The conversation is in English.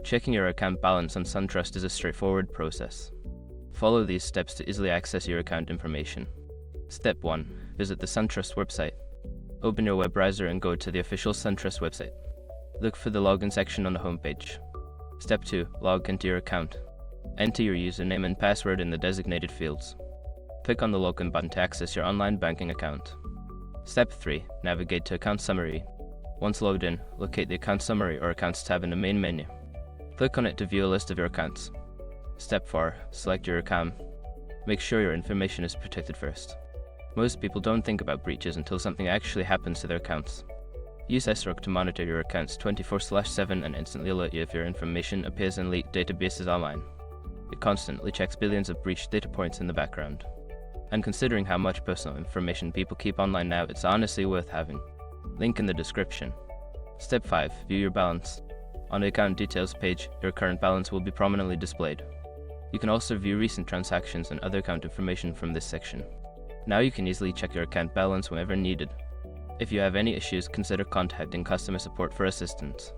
Checking your account balance on SunTrust is a straightforward process. Follow these steps to easily access your account information. Step 1. Visit the SunTrust website. Open your web browser and go to the official SunTrust website. Look for the login section on the homepage. Step 2. Log into your account. Enter your username and password in the designated fields. Click on the login button to access your online banking account. Step 3. Navigate to Account Summary. Once logged in, locate the Account Summary or Accounts tab in the main menu. Click on it to view a list of your accounts. Step 4. Select your account. Make sure your information is protected first. Most people don't think about breaches until something actually happens to their accounts. Use SROC to monitor your accounts 24/7 and instantly alert you if your information appears in leaked databases online. It constantly checks billions of breached data points in the background. And considering how much personal information people keep online now, it's honestly worth having. Link in the description. Step 5. View your balance. On the account details page, your current balance will be prominently displayed. You can also view recent transactions and other account information from this section. Now you can easily check your account balance whenever needed. If you have any issues, consider contacting customer support for assistance.